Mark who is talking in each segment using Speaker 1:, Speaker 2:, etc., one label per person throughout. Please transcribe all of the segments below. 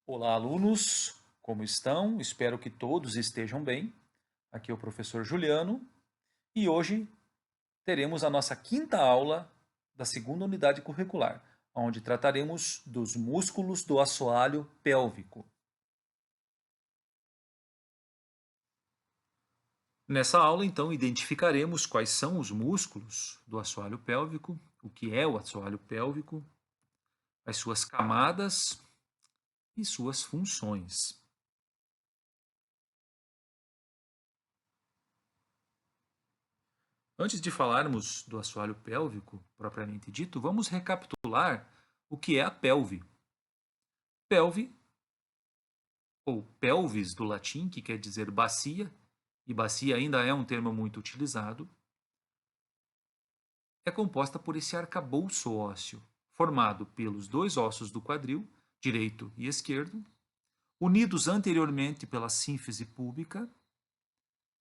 Speaker 1: Olá, alunos! Como estão? Espero que todos estejam bem. Aqui é o professor Juliano e hoje teremos a nossa quinta aula da segunda unidade curricular, onde trataremos dos músculos do assoalho pélvico. Nessa aula, então, identificaremos quais são os músculos do assoalho pélvico, o que é o assoalho pélvico, as suas camadas e suas funções. Antes de falarmos do assoalho pélvico, propriamente dito, vamos recapitular o que é a pelve. Pelve, ou pelvis do latim, que quer dizer bacia, e bacia ainda é um termo muito utilizado, é composta por esse arcabouço ósseo, formado pelos dois ossos do quadril, direito e esquerdo, unidos anteriormente pela sínfise púbica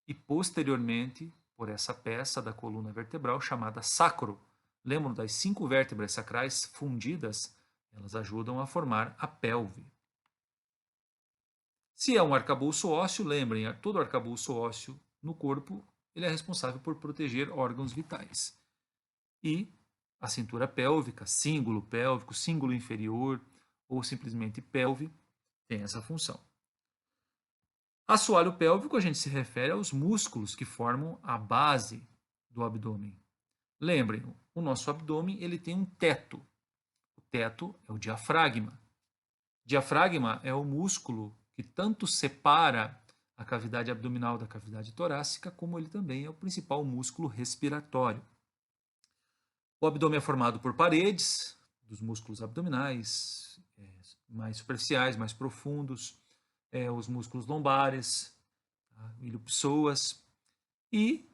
Speaker 1: e posteriormente por essa peça da coluna vertebral chamada sacro. Lembram das 5 vértebras sacrais fundidas? Elas ajudam a formar a pelve. Se é um arcabouço ósseo, lembrem, todo arcabouço ósseo no corpo ele é responsável por proteger órgãos vitais. E a cintura pélvica, símbolo inferior ou simplesmente pelve, tem essa função. Assoalho pélvico, a gente se refere aos músculos que formam a base do abdômen. Lembrem, o nosso abdômen ele tem um teto. O teto é o diafragma. Diafragma é o músculo que tanto separa a cavidade abdominal da cavidade torácica, como ele também é o principal músculo respiratório. O abdômen é formado por paredes dos músculos abdominais, mais superficiais, mais profundos, os músculos lombares, ilho-psoas, e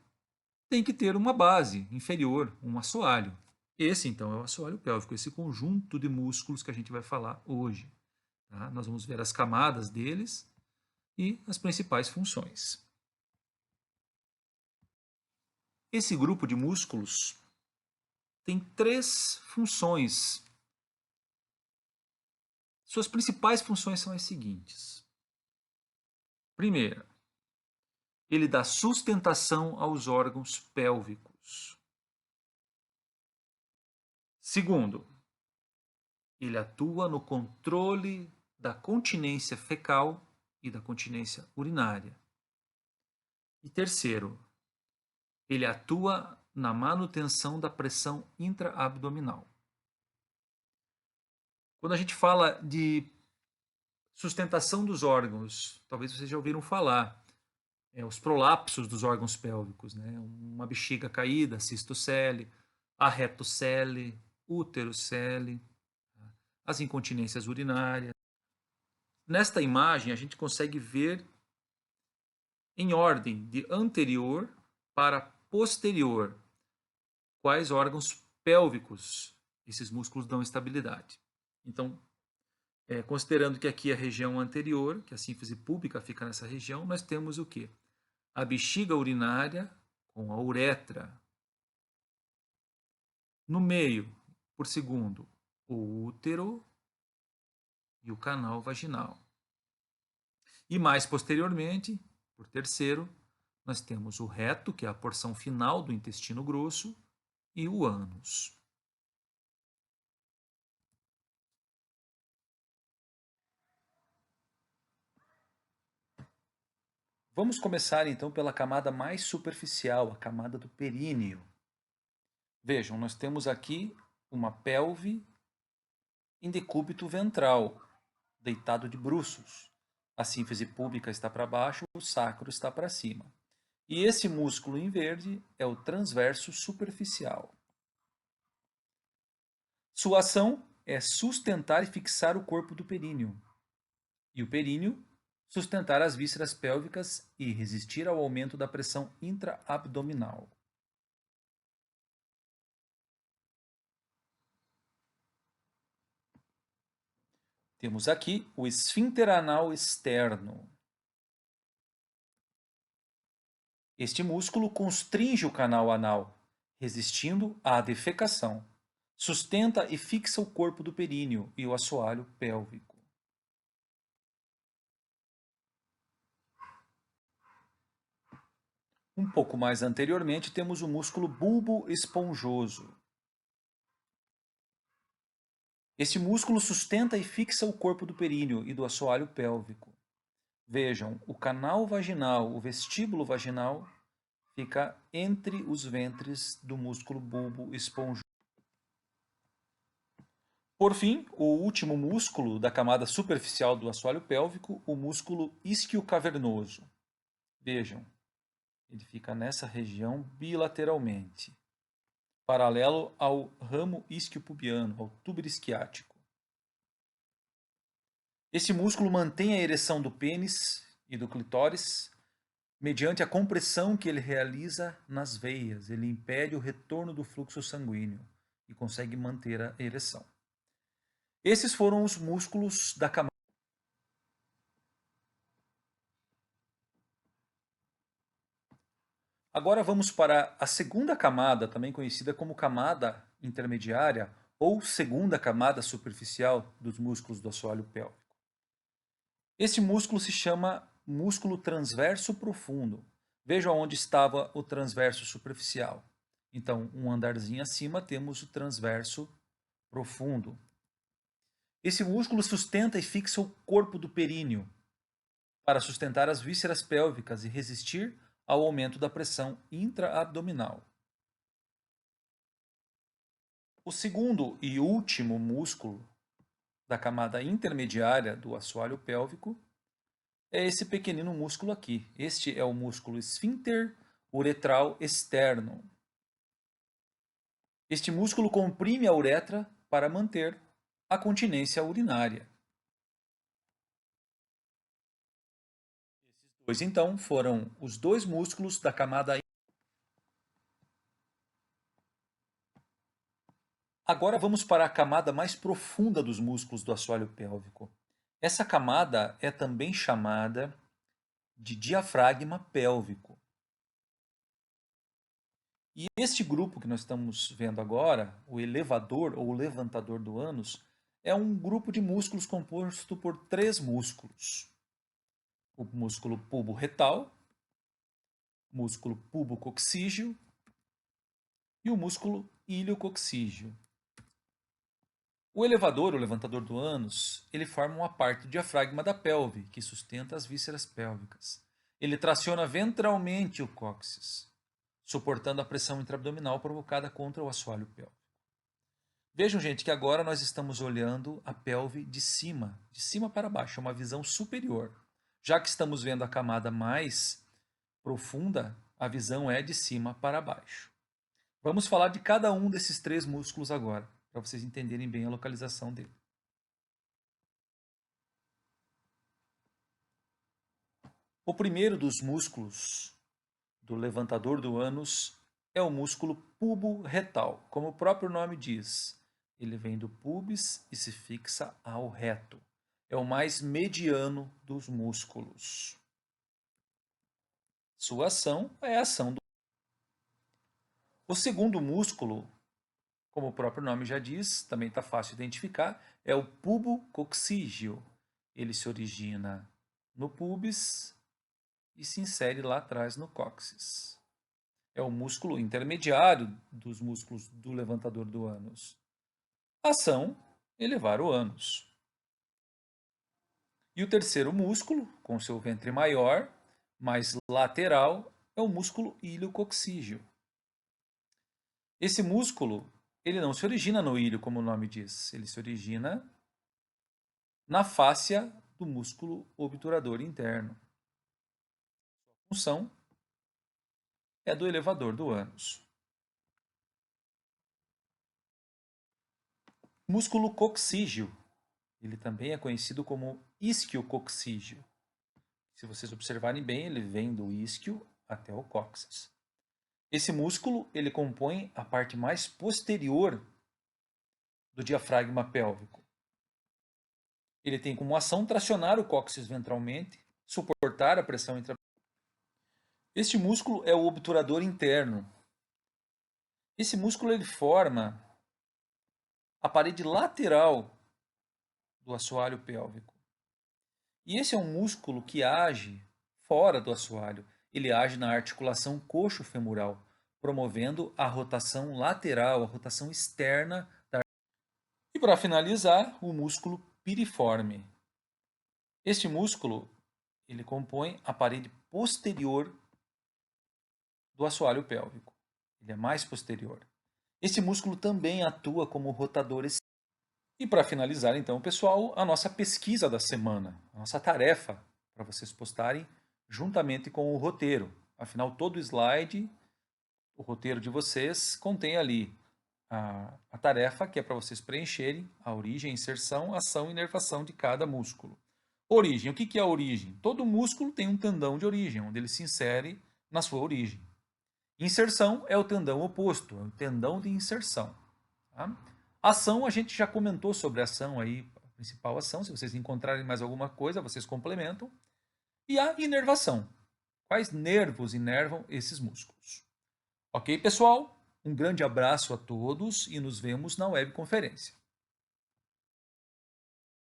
Speaker 1: tem que ter uma base inferior, um assoalho. Esse, então, é o assoalho pélvico, esse conjunto de músculos que a gente vai falar hoje. Tá? Nós vamos ver as camadas deles e as principais funções. Esse grupo de músculos tem 3 funções. Suas principais funções são as seguintes. Primeira, ele dá sustentação aos órgãos pélvicos. Segundo, ele atua no controle da continência fecal e da continência urinária. E terceiro, ele atua na manutenção da pressão intraabdominal. Quando a gente fala de sustentação dos órgãos, talvez vocês já ouviram falar, os prolapsos dos órgãos pélvicos, né? Uma bexiga caída, cistocele, a retocele, úterocele, as incontinências urinárias. Nesta imagem, a gente consegue ver em ordem de anterior para posterior quais órgãos pélvicos esses músculos dão estabilidade. Então, considerando que aqui é a região anterior, que a sínfise púbica fica nessa região, nós temos o quê? A bexiga urinária com a uretra. No meio, por segundo, o útero e o canal vaginal. E mais posteriormente, por terceiro, nós temos o reto, que é a porção final do intestino grosso, e o ânus. Vamos começar então pela camada mais superficial, a camada do períneo. Vejam, nós temos aqui uma pelve em decúbito ventral, deitado de bruços. A sínfise púbica está para baixo, o sacro está para cima. E esse músculo em verde é o transverso superficial. Sua ação é sustentar e fixar o corpo do períneo. E o períneo, sustentar as vísceras pélvicas e resistir ao aumento da pressão intraabdominal. Temos aqui o esfíncter anal externo. Este músculo constringe o canal anal, resistindo à defecação. Sustenta e fixa o corpo do períneo e o assoalho pélvico. Um pouco mais anteriormente, temos o músculo bulbo esponjoso. Este músculo sustenta e fixa o corpo do períneo e do assoalho pélvico. Vejam, o canal vaginal, o vestíbulo vaginal, fica entre os ventres do músculo bulbo esponjoso. Por fim, o último músculo da camada superficial do assoalho pélvico, o músculo isquiocavernoso. Vejam, ele fica nessa região bilateralmente, paralelo ao ramo isquiopubiano, ao túbero isquiático. Esse músculo mantém a ereção do pênis e do clitóris mediante a compressão que ele realiza nas veias. Ele impede o retorno do fluxo sanguíneo e consegue manter a ereção. Esses foram os músculos da camada. Agora vamos para a segunda camada, também conhecida como camada intermediária ou segunda camada superficial dos músculos do assoalho pélvico. Este músculo se chama músculo transverso profundo. Veja onde estava o transverso superficial. Então, um andarzinho acima temos o transverso profundo. Esse músculo sustenta e fixa o corpo do períneo para sustentar as vísceras pélvicas e resistir ao aumento da pressão intraabdominal. O segundo e último músculo da camada intermediária do assoalho pélvico é esse pequenino músculo aqui. Este é o músculo esfíncter uretral externo. Este músculo comprime a uretra para manter a continência urinária. Esses dois, então, foram os dois músculos da camada. Agora vamos para a camada mais profunda dos músculos do assoalho pélvico. Essa camada é também chamada de diafragma pélvico. E este grupo que nós estamos vendo agora, o elevador ou levantador do ânus, é um grupo de músculos composto por três músculos. O músculo pubo-retal, músculo pubo-coccígeo e o músculo iliococcígeo. O elevador, o levantador do ânus, ele forma uma parte do diafragma da pelve, que sustenta as vísceras pélvicas. Ele traciona ventralmente o cóccix, suportando a pressão intraabdominal provocada contra o assoalho pélvico. Vejam, gente, que agora nós estamos olhando a pelve de cima para baixo, é uma visão superior. Já que estamos vendo a camada mais profunda, a visão é de cima para baixo. Vamos falar de cada um desses três músculos agora, para vocês entenderem bem a localização dele. O primeiro dos músculos do levantador do ânus é o músculo pubo-retal. Como o próprio nome diz, ele vem do pubis e se fixa ao reto. É o mais mediano dos músculos. Sua ação é a ação do... O segundo músculo, como o próprio nome já diz, também está fácil de identificar, é o pubo-coccígeo. Ele se origina no pubis e se insere lá atrás no cóccix. É o músculo intermediário dos músculos do levantador do ânus. Ação, elevar o ânus. E o terceiro músculo, com seu ventre maior, mais lateral, é o músculo iliococcígeo. Esse músculo, ele não se origina no ilho, como o nome diz. Ele se origina na fáscia do músculo obturador interno. Sua função é do elevador do ânus. Músculo coccígeo. Ele também é conhecido como isquiococcígeo. Se vocês observarem bem, ele vem do isquio até o cóccix. Esse músculo ele compõe a parte mais posterior do diafragma pélvico. Ele tem como ação tracionar o cóccix ventralmente, suportar a pressão intraabdominal. Este músculo é o obturador interno. Esse músculo ele forma a parede lateral do assoalho pélvico. E esse é um músculo que age fora do assoalho. Ele age na articulação coxo-femoral, promovendo a rotação lateral, a rotação externa da. E para finalizar, o músculo piriforme. Este músculo, ele compõe a parede posterior do assoalho pélvico. Ele é mais posterior. Esse músculo também atua como rotador. E para finalizar, então, pessoal, a nossa pesquisa da semana, a nossa tarefa para vocês postarem juntamente com o roteiro. Afinal, todo slide, o roteiro de vocês, contém ali a tarefa que é para vocês preencherem a origem, inserção, ação e inervação de cada músculo. Origem. O que é a origem? Todo músculo tem um tendão de origem, onde ele se insere na sua origem. Inserção é o tendão oposto, é o tendão de inserção. Tá? Ação, a gente já comentou sobre a ação aí, a principal ação. Se vocês encontrarem mais alguma coisa, vocês complementam. E a inervação. Quais nervos inervam esses músculos? Ok, pessoal? Um grande abraço a todos e nos vemos na webconferência.